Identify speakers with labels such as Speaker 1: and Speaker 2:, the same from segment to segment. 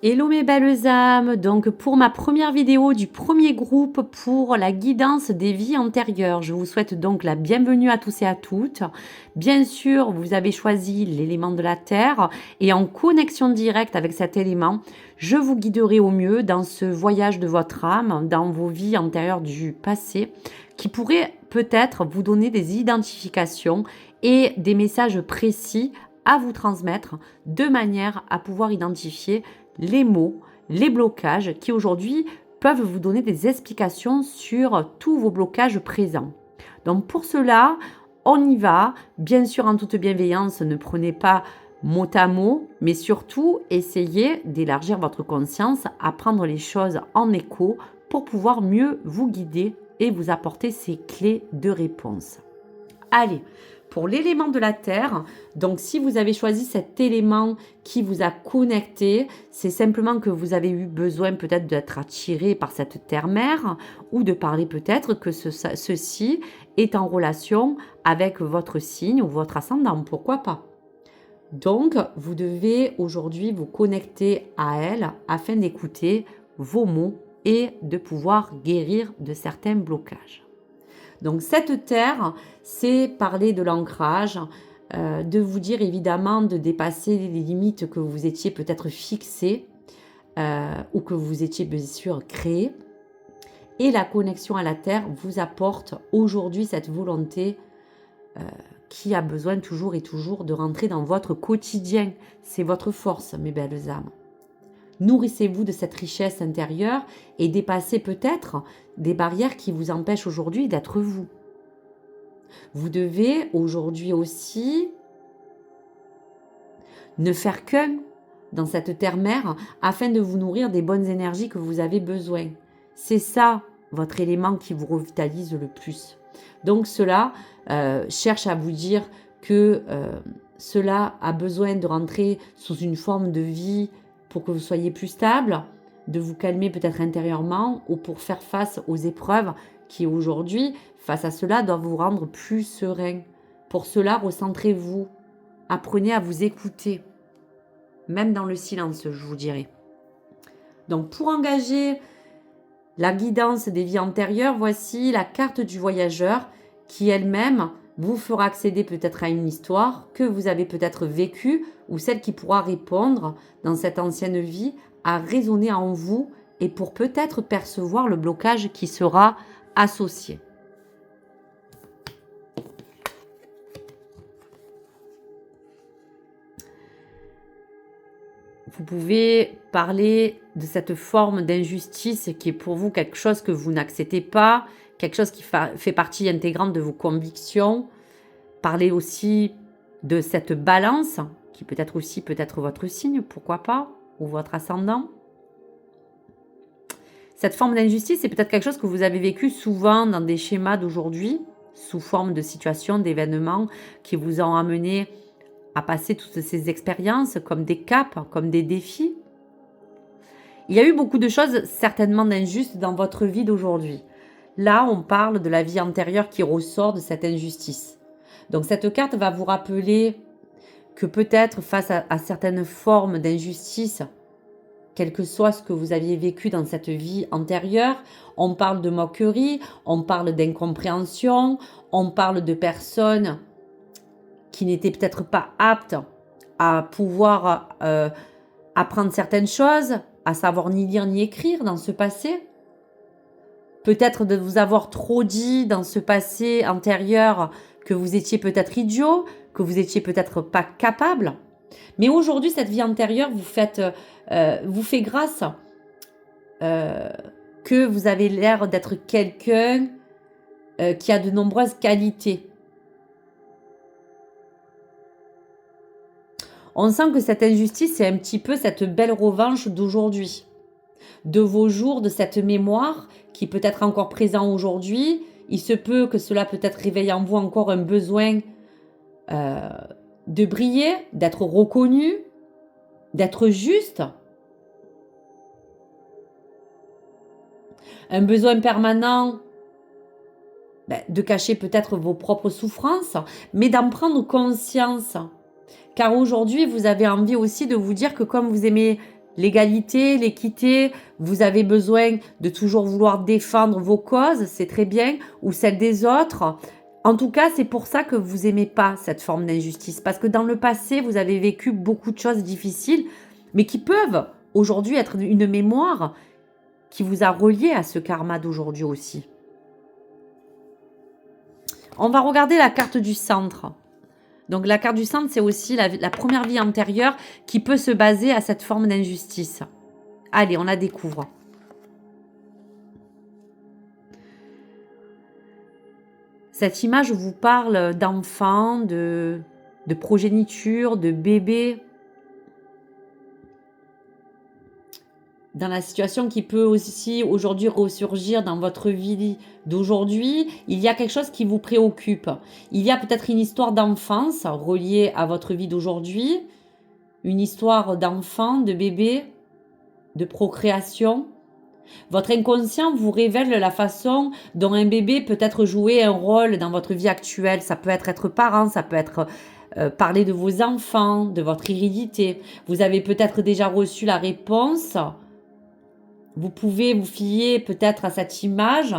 Speaker 1: Hello mes belles âmes, donc pour ma première vidéo du premier groupe pour la guidance des vies antérieures, je vous souhaite donc la bienvenue à tous et à toutes. Bien sûr, vous avez choisi l'élément de la Terre et en connexion directe avec cet élément, je vous guiderai au mieux dans ce voyage de votre âme, dans vos vies antérieures du passé, qui pourrait peut-être vous donner des identifications et des messages précis à vous transmettre de manière à pouvoir identifier les mots, les blocages qui aujourd'hui peuvent vous donner des explications sur tous vos blocages présents. Donc pour cela, on y va, bien sûr en toute bienveillance, ne prenez pas mot à mot, mais surtout essayez d'élargir votre conscience, à prendre les choses en écho pour pouvoir mieux vous guider et vous apporter ces clés de réponse. Allez, pour l'élément de la Terre, donc si vous avez choisi cet élément qui vous a connecté, c'est simplement que vous avez eu besoin peut-être d'être attiré par cette terre-mère ou de parler peut-être que ceci est en relation avec votre signe ou votre ascendant, pourquoi pas. Donc, vous devez aujourd'hui vous connecter à elle afin d'écouter vos mots et de pouvoir guérir de certains blocages. Donc cette terre, c'est parler de l'ancrage, de vous dire évidemment de dépasser les limites que vous étiez peut-être fixées ou que vous étiez bien sûr créées. Et la connexion à la terre vous apporte aujourd'hui cette volonté qui a besoin toujours et toujours de rentrer dans votre quotidien. C'est votre force, mes belles âmes. Nourrissez-vous de cette richesse intérieure et dépassez peut-être des barrières qui vous empêchent aujourd'hui d'être vous. Vous devez aujourd'hui aussi ne faire qu'un dans cette terre-mère afin de vous nourrir des bonnes énergies que vous avez besoin. C'est ça votre élément qui vous revitalise le plus. Donc cela cherche à vous dire que cela a besoin de rentrer sous une forme de vie pour que vous soyez plus stable, de vous calmer peut-être intérieurement ou pour faire face aux épreuves qui aujourd'hui, face à cela, doivent vous rendre plus serein. Pour cela, recentrez-vous. Apprenez à vous écouter, même dans le silence, je vous dirais. Donc pour engager la guidance des vies antérieures, voici la carte du voyageur qui elle-même vous fera accéder peut-être à une histoire que vous avez peut-être vécue ou celle qui pourra répondre dans cette ancienne vie à résonner en vous et pour peut-être percevoir le blocage qui sera associé. Vous pouvez parler de cette forme d'injustice qui est pour vous quelque chose que vous n'acceptez pas, quelque chose qui fait partie intégrante de vos convictions. Parlez aussi de cette balance, qui peut être aussi peut-être votre signe, pourquoi pas, ou votre ascendant. Cette forme d'injustice, c'est peut-être quelque chose que vous avez vécu souvent dans des schémas d'aujourd'hui, sous forme de situations, d'événements qui vous ont amené à passer toutes ces expériences comme des caps, comme des défis. Il y a eu beaucoup de choses certainement d'injustes dans votre vie d'aujourd'hui. Là, on parle de la vie antérieure qui ressort de cette injustice. Donc cette carte va vous rappeler que peut-être face à certaines formes d'injustice, quel que soit ce que vous aviez vécu dans cette vie antérieure, on parle de moquerie, on parle d'incompréhension, on parle de personnes qui n'étaient peut-être pas aptes à pouvoir apprendre certaines choses, à savoir ni lire ni écrire dans ce passé. Peut-être de vous avoir trop dit dans ce passé antérieur que vous étiez peut-être idiot, que vous étiez peut-être pas capable. Mais aujourd'hui, cette vie antérieure vous fait grâce que vous avez l'air d'être quelqu'un qui a de nombreuses qualités. On sent que cette injustice, c'est un petit peu cette belle revanche d'aujourd'hui, de vos jours, de cette mémoire qui peut être encore présent aujourd'hui. Il se peut que cela peut-être réveille en vous encore un besoin de briller, d'être reconnu, d'être juste. Un besoin permanent de cacher peut-être vos propres souffrances, mais d'en prendre conscience. Car aujourd'hui, vous avez envie aussi de vous dire que comme vous aimez l'égalité, l'équité, vous avez besoin de toujours vouloir défendre vos causes, c'est très bien, ou celles des autres. En tout cas, c'est pour ça que vous aimez pas cette forme d'injustice. Parce que dans le passé, vous avez vécu beaucoup de choses difficiles, mais qui peuvent aujourd'hui être une mémoire qui vous a relié à ce karma d'aujourd'hui aussi. On va regarder la carte du centre. Donc la carte du centre, c'est aussi la première vie antérieure qui peut se baser à cette forme d'injustice. Allez, on la découvre. Cette image vous parle d'enfants, de progéniture, de bébés. Dans la situation qui peut aussi aujourd'hui ressurgir dans votre vie d'aujourd'hui, il y a quelque chose qui vous préoccupe. Il y a peut-être une histoire d'enfance reliée à votre vie d'aujourd'hui, une histoire d'enfant, de bébé, de procréation. Votre inconscient vous révèle la façon dont un bébé peut être joué un rôle dans votre vie actuelle. Ça peut être parent, ça peut être parler de vos enfants, de votre hérédité. Vous avez peut-être déjà reçu la réponse. Vous pouvez vous fier peut-être à cette image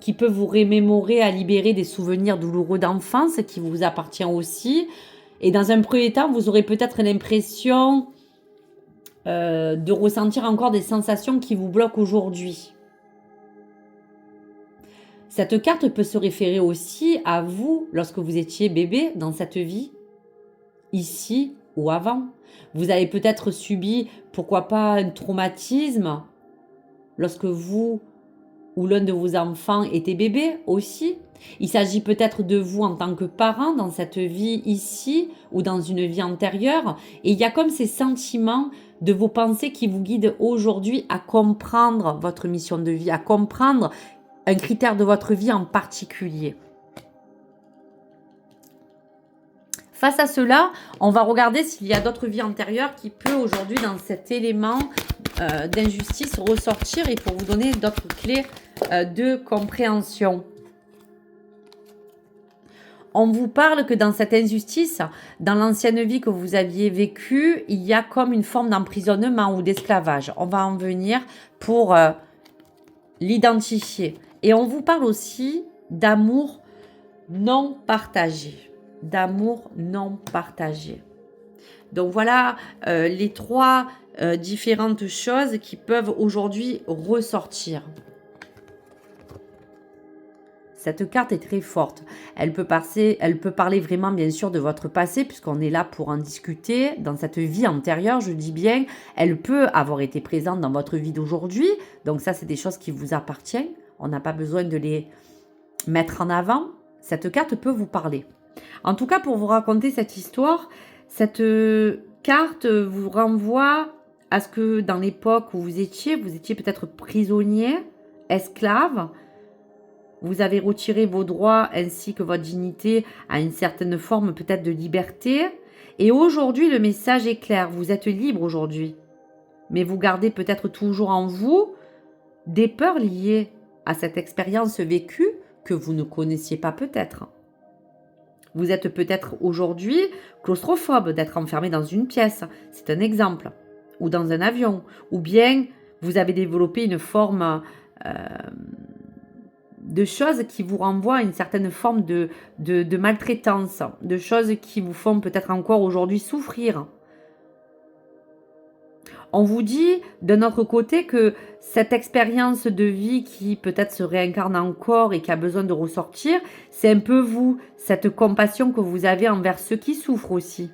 Speaker 1: qui peut vous remémorer à libérer des souvenirs douloureux d'enfance qui vous appartient aussi. Et dans un premier temps, vous aurez peut-être l'impression de ressentir encore des sensations qui vous bloquent aujourd'hui. Cette carte peut se référer aussi à vous lorsque vous étiez bébé dans cette vie, ici ou avant. Vous avez peut-être subi, pourquoi pas, un traumatisme lorsque vous ou l'un de vos enfants était bébé aussi. Il s'agit peut-être de vous en tant que parent dans cette vie ici ou dans une vie antérieure. Et il y a comme ces sentiments de vos pensées qui vous guident aujourd'hui à comprendre votre mission de vie, à comprendre un critère de votre vie en particulier. Face à cela, on va regarder s'il y a d'autres vies antérieures qui peuvent aujourd'hui dans cet élément d'injustice ressortir et pour vous donner d'autres clés de compréhension. On vous parle que dans cette injustice, dans l'ancienne vie que vous aviez vécue, il y a comme une forme d'emprisonnement ou d'esclavage. On va en venir pour l'identifier. Et on vous parle aussi d'amour non partagé. D'amour non partagé. Donc voilà les trois différentes choses qui peuvent aujourd'hui ressortir. Cette carte est très forte. Elle peut parler vraiment bien sûr de votre passé puisqu'on est là pour en discuter. Dans cette vie antérieure, je dis bien, elle peut avoir été présente dans votre vie d'aujourd'hui. Donc ça, c'est des choses qui vous appartiennent. On n'a pas besoin de les mettre en avant. Cette carte peut vous parler. En tout cas, pour vous raconter cette histoire, cette carte vous renvoie à ce que dans l'époque où vous étiez peut-être prisonnier, esclave. Vous avez retiré vos droits ainsi que votre dignité à une certaine forme peut-être de liberté. Et aujourd'hui, le message est clair. Vous êtes libre aujourd'hui. Mais vous gardez peut-être toujours en vous des peurs liées à cette expérience vécue que vous ne connaissiez pas peut-être. Vous êtes peut-être aujourd'hui claustrophobe d'être enfermé dans une pièce. C'est un exemple. Ou dans un avion. Ou bien vous avez développé une forme de choses qui vous renvoient à une certaine forme de maltraitance, de choses qui vous font peut-être encore aujourd'hui souffrir. On vous dit de notre côté que cette expérience de vie qui peut-être se réincarne encore et qui a besoin de ressortir, c'est un peu vous, cette compassion que vous avez envers ceux qui souffrent aussi.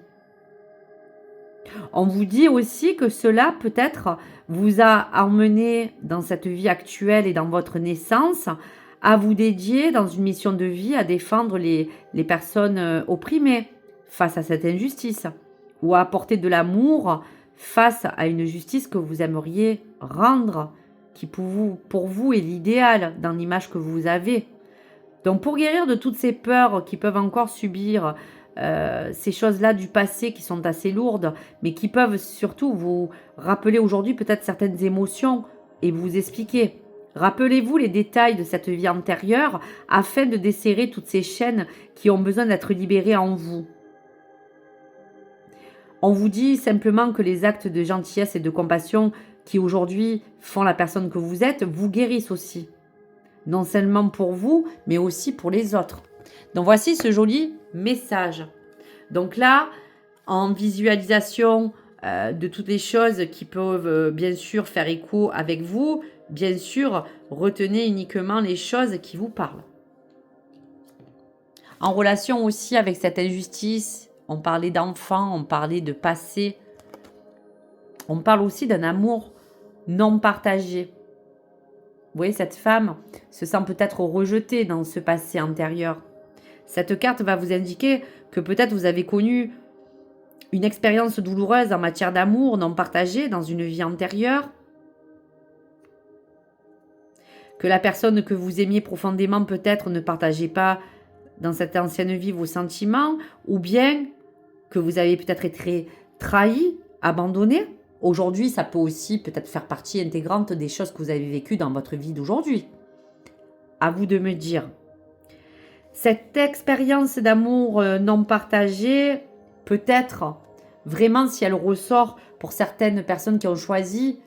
Speaker 1: On vous dit aussi que cela peut-être vous a emmené dans cette vie actuelle et dans votre naissance à vous dédier dans une mission de vie à défendre les personnes opprimées face à cette injustice ou à apporter de l'amour face à une justice que vous aimeriez rendre, qui pour vous est l'idéal dans l'image que vous avez. Donc pour guérir de toutes ces peurs qui peuvent encore subir ces choses-là du passé qui sont assez lourdes, mais qui peuvent surtout vous rappeler aujourd'hui peut-être certaines émotions et vous expliquer. Rappelez-vous les détails de cette vie antérieure afin de desserrer toutes ces chaînes qui ont besoin d'être libérées en vous. On vous dit simplement que les actes de gentillesse et de compassion qui aujourd'hui font la personne que vous êtes, vous guérissent aussi. Non seulement pour vous, mais aussi pour les autres. Donc voici ce joli message. Donc là, en visualisation de toutes les choses qui peuvent bien sûr faire écho avec vous, bien sûr, retenez uniquement les choses qui vous parlent. En relation aussi avec cette injustice, on parlait d'enfants, on parlait de passé. On parle aussi d'un amour non partagé. Vous voyez, cette femme se sent peut-être rejetée dans ce passé antérieur. Cette carte va vous indiquer que peut-être vous avez connu une expérience douloureuse en matière d'amour non partagé dans une vie antérieure. Que la personne que vous aimiez profondément peut-être ne partageait pas dans cette ancienne vie vos sentiments, ou bien que vous avez peut-être été trahi, abandonné. Aujourd'hui, ça peut aussi peut-être faire partie intégrante des choses que vous avez vécues dans votre vie d'aujourd'hui. À vous de me dire. Cette expérience d'amour non partagée, peut-être vraiment si elle ressort pour certaines personnes qui ont choisi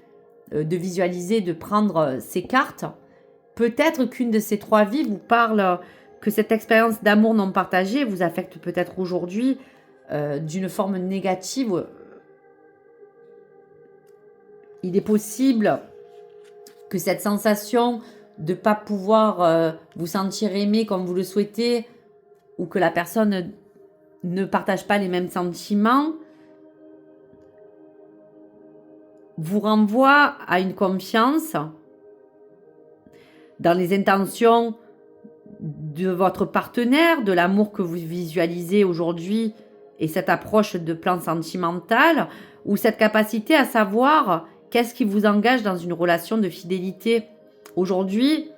Speaker 1: de visualiser, de prendre ces cartes, peut-être qu'une de ces 3 vies vous parle que cette expérience d'amour non partagé vous affecte peut-être aujourd'hui d'une forme négative. Il est possible que cette sensation de ne pas pouvoir vous sentir aimé comme vous le souhaitez, ou que la personne ne partage pas les mêmes sentiments, vous renvoie à une confiance dans les intentions de votre partenaire, de l'amour que vous visualisez aujourd'hui et cette approche de plan sentimental, ou cette capacité à savoir qu'est-ce qui vous engage dans une relation de fidélité. Aujourd'hui,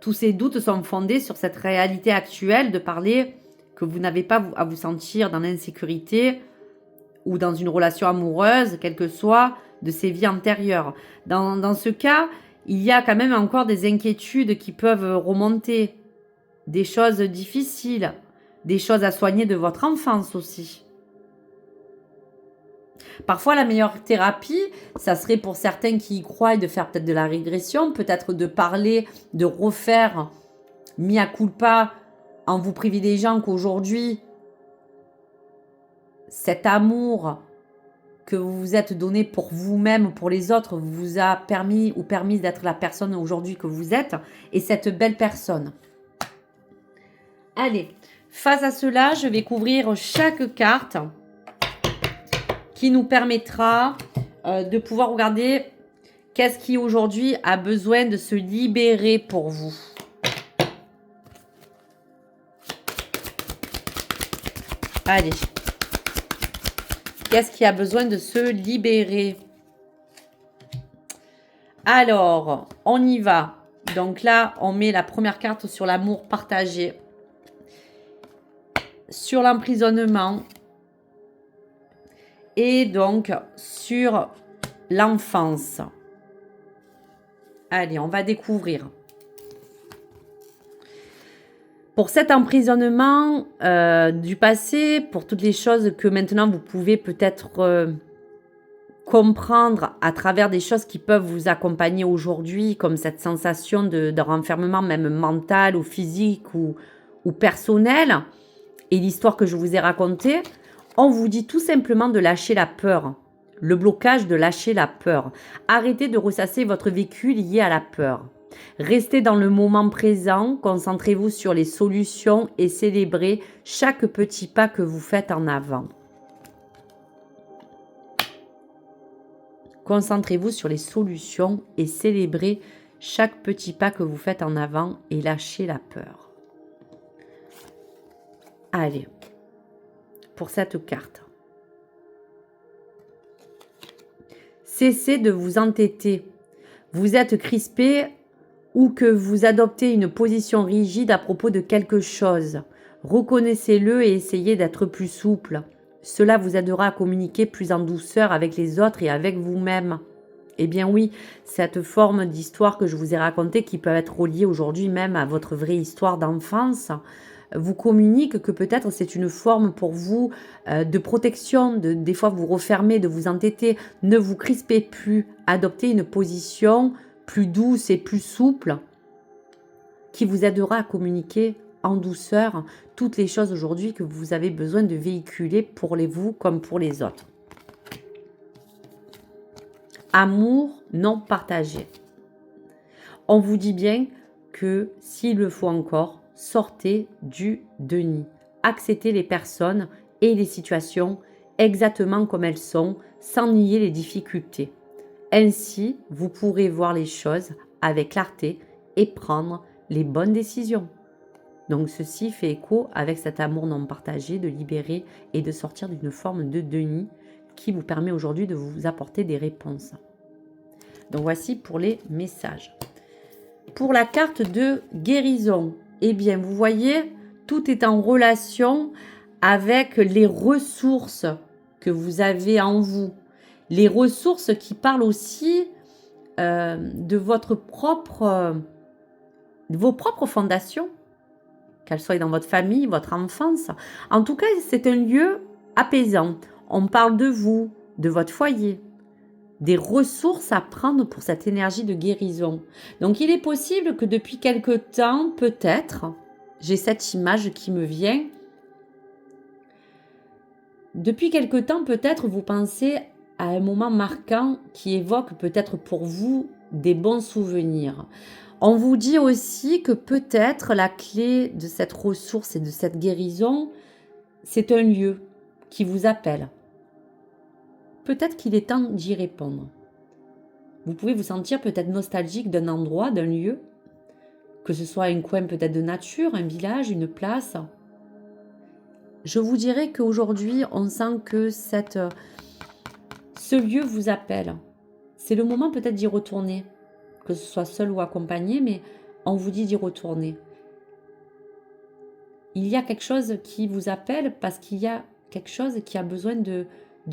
Speaker 1: tous ces doutes sont fondés sur cette réalité actuelle de parler que vous n'avez pas à vous sentir dans l'insécurité ou dans une relation amoureuse, quelle que soit de ces vies antérieures. Dans ce cas, il y a quand même encore des inquiétudes qui peuvent remonter, des choses difficiles, des choses à soigner de votre enfance aussi. Parfois, la meilleure thérapie, ça serait pour certains qui y croient de faire peut-être de la régression, peut-être de parler, de refaire mea culpa en vous privilégiant qu'aujourd'hui, cet amour que vous vous êtes donné pour vous-même, pour les autres, vous a permis ou permis d'être la personne aujourd'hui que vous êtes et cette belle personne. Allez, face à cela, je vais couvrir chaque carte qui nous permettra de pouvoir regarder qu'est-ce qui aujourd'hui a besoin de se libérer pour vous. Allez. Qu'est-ce qui a besoin de se libérer? Alors, on y va. Donc là, on met la première carte sur l'amour partagé, sur l'emprisonnement et donc sur l'enfance. Allez, on va découvrir. Pour cet emprisonnement du passé, pour toutes les choses que maintenant vous pouvez peut-être comprendre à travers des choses qui peuvent vous accompagner aujourd'hui, comme cette sensation de renfermement même mental ou physique ou personnel, et l'histoire que je vous ai racontée, on vous dit tout simplement de lâcher la peur. Le blocage de lâcher la peur. Arrêtez de ressasser votre vécu lié à la peur. Restez dans le moment présent, concentrez-vous sur les solutions et célébrez chaque petit pas que vous faites en avant. Concentrez-vous sur les solutions et célébrez chaque petit pas que vous faites en avant et lâchez la peur. Allez, pour cette carte. Cessez de vous entêter. Vous êtes crispé ou que vous adoptez une position rigide à propos de quelque chose. Reconnaissez-le et essayez d'être plus souple. Cela vous aidera à communiquer plus en douceur avec les autres et avec vous-même. Eh bien oui, cette forme d'histoire que je vous ai racontée qui peut être reliée aujourd'hui même à votre vraie histoire d'enfance, vous communique que peut-être c'est une forme pour vous de protection, des fois vous refermer, de vous entêter, ne vous crispez plus, adoptez une position plus douce et plus souple qui vous aidera à communiquer en douceur toutes les choses aujourd'hui que vous avez besoin de véhiculer pour vous comme pour les autres. Amour non partagé. On vous dit bien que s'il le faut encore, sortez du déni. Acceptez les personnes et les situations exactement comme elles sont, sans nier les difficultés. Ainsi, vous pourrez voir les choses avec clarté et prendre les bonnes décisions. Donc ceci fait écho avec cet amour non partagé, de libérer et de sortir d'une forme de déni qui vous permet aujourd'hui de vous apporter des réponses. Donc voici pour les messages. Pour la carte de guérison, eh bien vous voyez, tout est en relation avec les ressources que vous avez en vous. Les ressources qui parlent aussi de vos propres fondations, qu'elles soient dans votre famille, votre enfance. En tout cas, c'est un lieu apaisant. On parle de vous, de votre foyer, des ressources à prendre pour cette énergie de guérison. Donc, il est possible que depuis quelque temps, peut-être, j'ai cette image qui me vient. Depuis quelque temps, peut-être, vous pensez à un moment marquant qui évoque peut-être pour vous des bons souvenirs. On vous dit aussi que peut-être la clé de cette ressource et de cette guérison, c'est un lieu qui vous appelle. Peut-être qu'il est temps d'y répondre. Vous pouvez vous sentir peut-être nostalgique d'un endroit, d'un lieu, que ce soit un coin peut-être de nature, un village, une place. Je vous dirais qu'aujourd'hui, on sent que ce lieu vous appelle. C'est le moment peut-être d'y retourner, que ce soit seul ou accompagné, mais on vous dit d'y retourner. Il y a quelque chose qui vous appelle parce qu'il y a quelque chose qui a besoin de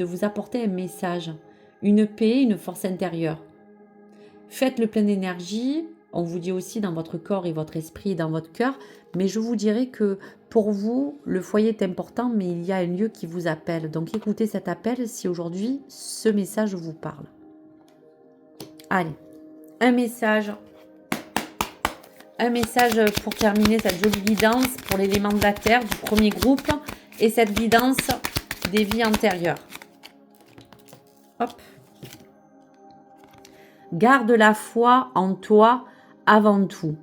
Speaker 1: vous apporter un message, une paix, une force intérieure. Faites le plein d'énergie, on vous dit aussi dans votre corps et votre esprit, dans votre cœur, mais je vous dirais que pour vous, le foyer est important, mais il y a un lieu qui vous appelle. Donc écoutez cet appel si aujourd'hui ce message vous parle. Allez, un message pour terminer cette jolie guidance pour l'élément de la terre du premier groupe et cette guidance des vies antérieures. Hop. Garde la foi en toi avant tout.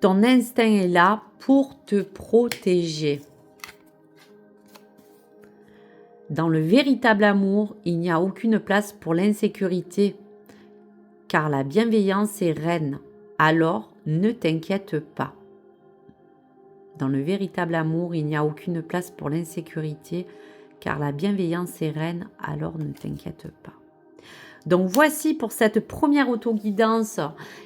Speaker 1: Ton instinct est là pour te protéger. Dans le véritable amour, il n'y a aucune place pour l'insécurité, car la bienveillance est reine. Alors, ne t'inquiète pas. Dans le véritable amour, il n'y a aucune place pour l'insécurité, car la bienveillance est reine. Alors, ne t'inquiète pas. Donc voici pour cette première autoguidance.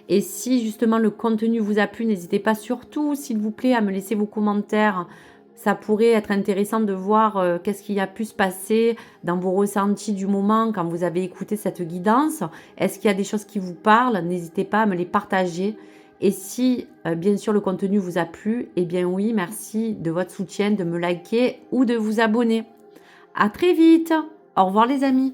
Speaker 1: Et si justement le contenu vous a plu, n'hésitez pas surtout, s'il vous plaît, à me laisser vos commentaires. Ça pourrait être intéressant de voir qu'est-ce qui a pu se passer dans vos ressentis du moment quand vous avez écouté cette guidance. Est-ce qu'il y a des choses qui vous parlent? N'hésitez pas à me les partager. Et si, bien sûr, le contenu vous a plu, eh bien oui, merci de votre soutien, de me liker ou de vous abonner. À très vite. Au revoir les amis.